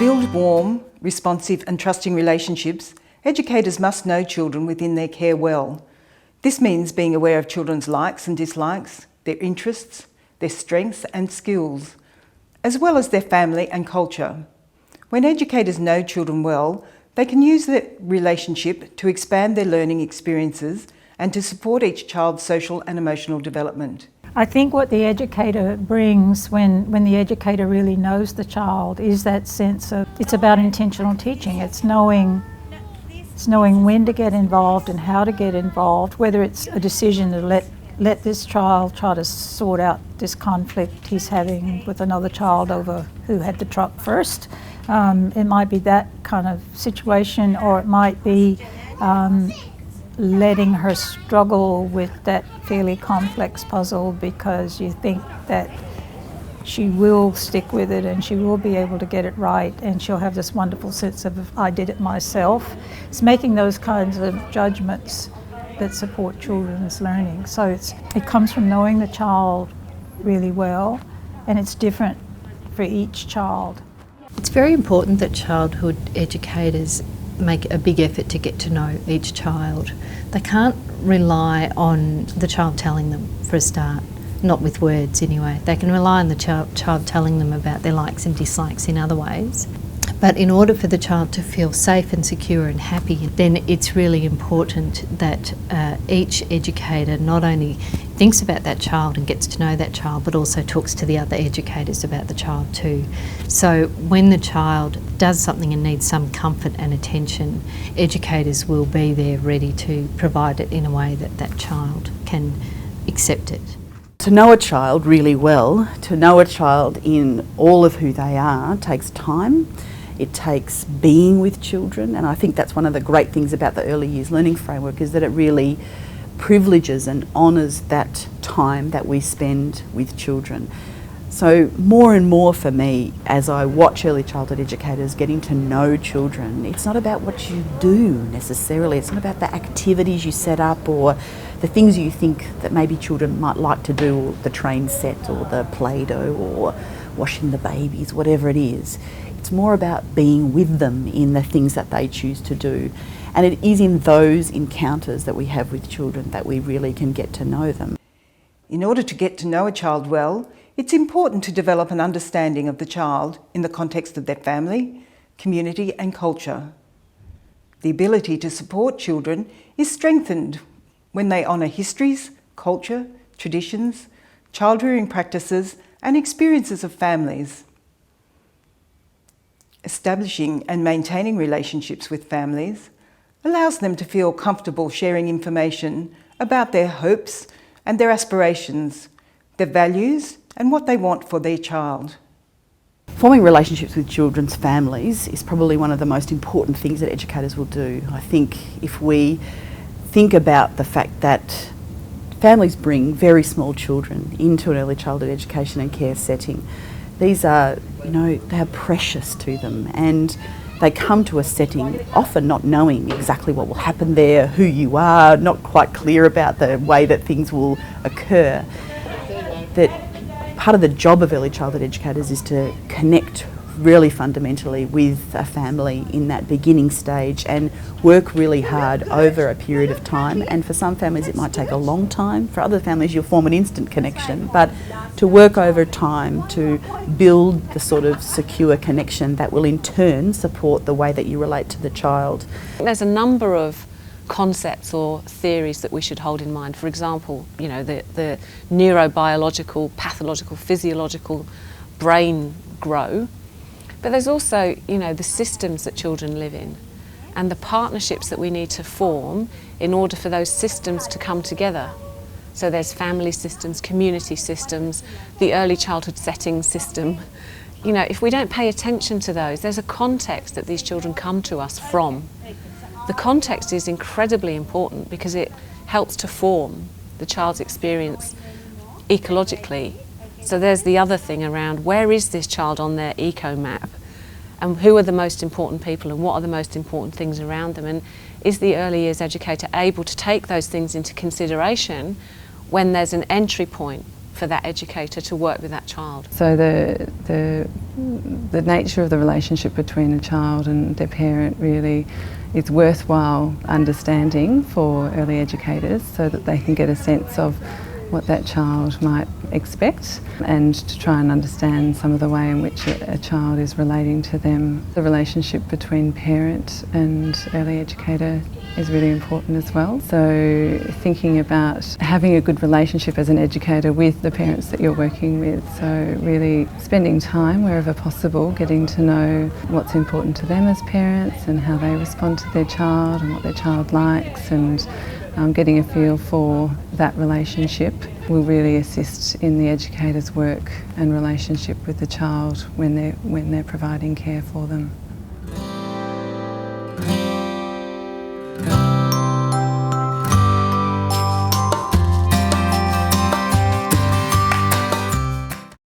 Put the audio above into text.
build warm, responsive and trusting relationships, educators must know children within their care well. This means being aware of children's likes and dislikes, their interests, their strengths and skills, as well as their family and culture. When educators know children well, they can use their relationship to expand their learning experiences and to support each child's social and emotional development. I think what the educator brings when the educator really knows the child is that sense of, it's about intentional teaching. It's knowing when to get involved and how to get involved, whether it's a decision to let this child try to sort out this conflict he's having with another child over who had the truck first. It might be that kind of situation, or it might be letting her struggle with that fairly complex puzzle because you think that she will stick with it and she will be able to get it right and she'll have this wonderful sense of, I did it myself. It's making those kinds of judgments that support children's learning. So it comes from knowing the child really well, and it's different for each child. It's very important that childhood educators make a big effort to get to know each child. They can't rely on the child telling them for a start, not with words anyway. They can rely on the child telling them about their likes and dislikes in other ways. But in order for the child to feel safe and secure and happy, then it's really important that each educator not only thinks about that child and gets to know that child, but also talks to the other educators about the child too. So when the child does something and needs some comfort and attention, educators will be there ready to provide it in a way that that child can accept it. To know a child really well, to know a child in all of who they are, takes time. It takes being with children, and I think that's one of the great things about the Early Years Learning Framework, is that it really privileges and honours that time that we spend with children. So more and more for me, as I watch early childhood educators getting to know children, it's not about what you do necessarily, it's not about the activities you set up or the things you think that maybe children might like to do, or the train set or the Play-Doh or washing the babies, whatever it is. It's more about being with them in the things that they choose to do. And it is in those encounters that we have with children that we really can get to know them. In order to get to know a child well, it's important to develop an understanding of the child in the context of their family, community and culture. The ability to support children is strengthened when they honour histories, culture, traditions, child rearing practices and experiences of families. Establishing and maintaining relationships with families allows them to feel comfortable sharing information about their hopes and their aspirations, their values and what they want for their child. Forming relationships with children's families is probably one of the most important things that educators will do. I think if we think about the fact that families bring very small children into an early childhood education and care setting, these are, they are precious to them, and they come to a setting often not knowing exactly what will happen there, who you are, not quite clear about the way that things will occur. That part of the job of early childhood educators is to connect really fundamentally with a family in that beginning stage and work really hard over a period of time. And for some families it might take a long time, for other families you'll form an instant connection, but to work over time to build the sort of secure connection that will in turn support the way that you relate to the child. There's a number of concepts or theories that we should hold in mind. For example, the neurobiological, pathological, physiological brain grow. But there's also, the systems that children live in and the partnerships that we need to form in order for those systems to come together. So there's family systems, community systems, the early childhood setting system. If we don't pay attention to those, there's a context that these children come to us from. The context is incredibly important because it helps to form the child's experience ecologically. So there's the other thing around, where is this child on their eco map, and who are the most important people and what are the most important things around them, and is the early years educator able to take those things into consideration when there's an entry point for that educator to work with that child. So the nature of the relationship between a child and their parent really is worthwhile understanding for early educators so that they can get a sense of what that child might expect and to try and understand some of the way in which a child is relating to them. The relationship between parent and early educator is really important as well. So thinking about having a good relationship as an educator with the parents that you're working with. So really spending time wherever possible, getting to know what's important to them as parents and how they respond to their child and what their child likes, and getting a feel for that relationship will really assist in the educator's work and relationship with the child when they're providing care for them.